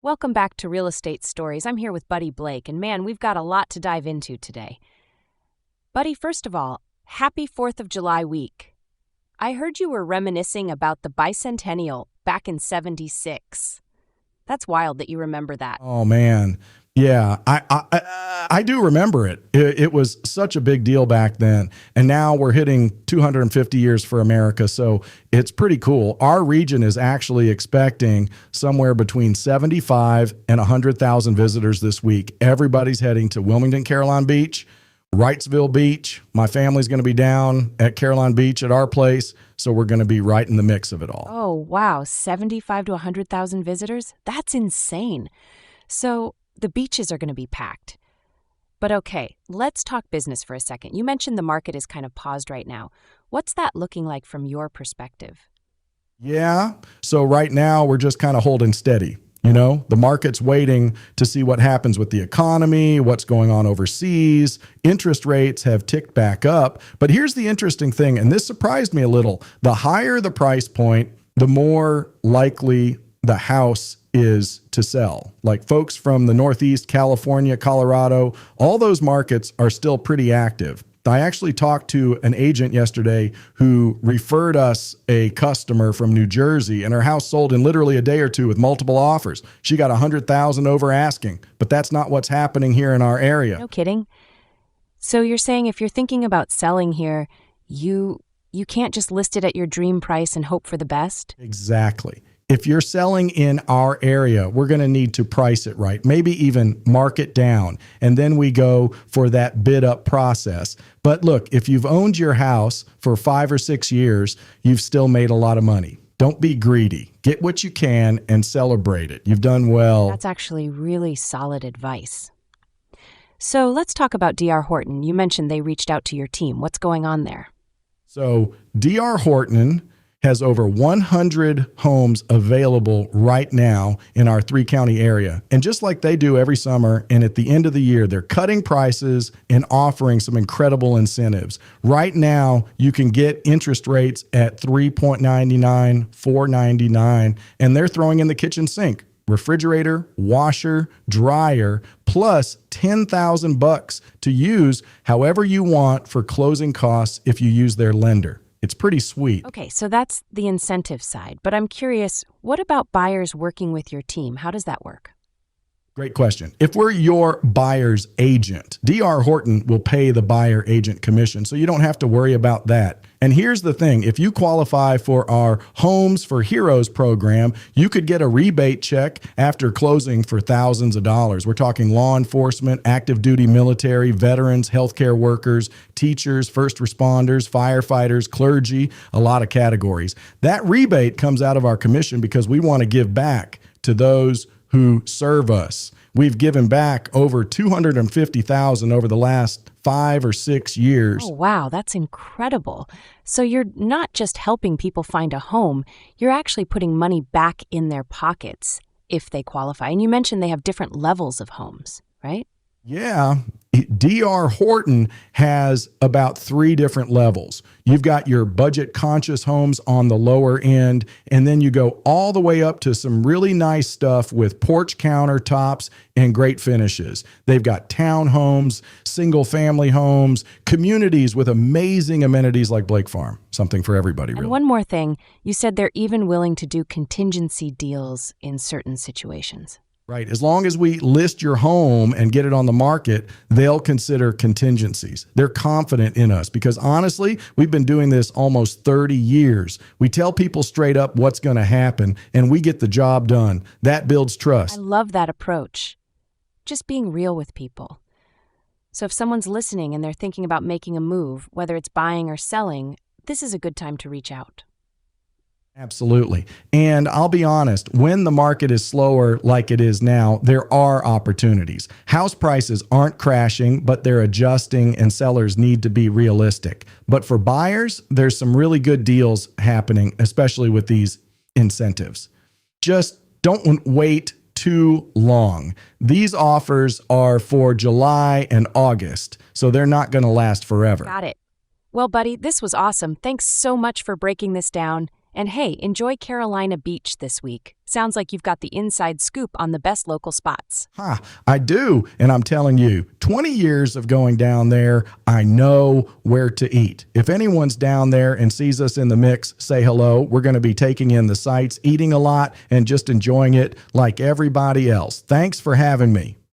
Welcome back to Real Estate Stories. I'm here with Buddy Blake, and man, we've got a lot to dive into today. Buddy, first of all, happy 4th of July week. I heard you were reminiscing about the bicentennial back in '76. That's wild that you remember that. Oh, man. Yeah, I do remember it. It was such a big deal back then. And now we're hitting 250 years for America. So it's pretty cool. Our region is actually expecting somewhere between 75 and 100,000 visitors this week. Everybody's heading to Wilmington, Caroline Beach, Wrightsville Beach. My family's going to be down at Caroline Beach at our place. So we're going to be right in the mix of it all. Oh, wow. 75 to 100,000 visitors? That's insane. So the beaches are going to be packed. But okay, let's talk business for a second. You mentioned the market is kind of paused right now. What's that looking like from your perspective? Yeah. So right now we're just kind of holding steady. You know, the market's waiting to see what happens with the economy, what's going on overseas. Interest rates have ticked back up. But here's the interesting thing, and this surprised me a little. The higher the price point, the more likely the house is to sell. Like folks from the Northeast, California, Colorado, all those markets are still pretty active. I actually talked to an agent yesterday who referred us a customer from New Jersey, and her house sold in literally a day or two with multiple offers. She got $100,000 over asking, but that's not what's happening here in our area. No kidding. So you're saying if you're thinking about selling here, you can't just list it at your dream price and hope for the best? Exactly. If you're selling in our area, we're going to need to price it right, maybe even mark it down. And then we go for that bid up process. But look, if you've owned your house for 5 or 6 years, you've still made a lot of money. Don't be greedy. Get what you can and celebrate it. You've done well. That's actually really solid advice. So let's talk about D.R. Horton. You mentioned they reached out to your team. What's going on there? So D.R. Horton has over 100 homes available right now in our 3-county area. And just like they do every summer and at the end of the year, they're cutting prices and offering some incredible incentives. Right now, you can get interest rates at 3.99, 4.99, and they're throwing in the kitchen sink, refrigerator, washer, dryer, plus $10,000 to use however you want for closing costs if you use their lender. It's pretty sweet. Okay, so that's the incentive side. But I'm curious, what about buyers working with your team? How does that work? Great question. If we're your buyer's agent, D.R. Horton will pay the buyer agent commission, so you don't have to worry about that. And here's the thing. If you qualify for our Homes for Heroes program, you could get a rebate check after closing for thousands of dollars. We're talking law enforcement, active duty military, veterans, healthcare workers, teachers, first responders, firefighters, clergy, a lot of categories. That rebate comes out of our commission because we want to give back to those who serve us. We've given back over $250,000 over the last 5 or 6 years. Oh, wow, that's incredible. So you're not just helping people find a home, you're actually putting money back in their pockets if they qualify. And you mentioned they have different levels of homes, right? Yeah. D.R. Horton has about 3 different levels. You've got your budget conscious homes on the lower end, and then you go all the way up to some really nice stuff with porch countertops and great finishes. They've got townhomes, single family homes, communities with amazing amenities like Blake Farm. Something for everybody, really. And one more thing, you said they're even willing to do contingency deals in certain situations. Right. As long as we list your home and get it on the market, they'll consider contingencies. They're confident in us because honestly, we've been doing this almost 30 years. We tell people straight up what's going to happen and we get the job done. That builds trust. I love that approach. Just being real with people. So if someone's listening and they're thinking about making a move, whether it's buying or selling, this is a good time to reach out. Absolutely. And I'll be honest, when the market is slower like it is now, there are opportunities. House prices aren't crashing, but they're adjusting and sellers need to be realistic. But for buyers, there's some really good deals happening, especially with these incentives. Just don't wait too long. These offers are for July and August, so they're not going to last forever. Got it. Well, buddy, this was awesome. Thanks so much for breaking this down. And hey, enjoy Carolina Beach this week. Sounds like you've got the inside scoop on the best local spots. I do. And I'm telling you, 20 years of going down there, I know where to eat. If anyone's down there and sees us in the mix, say hello. We're going to be taking in the sights, eating a lot, and just enjoying it like everybody else. Thanks for having me.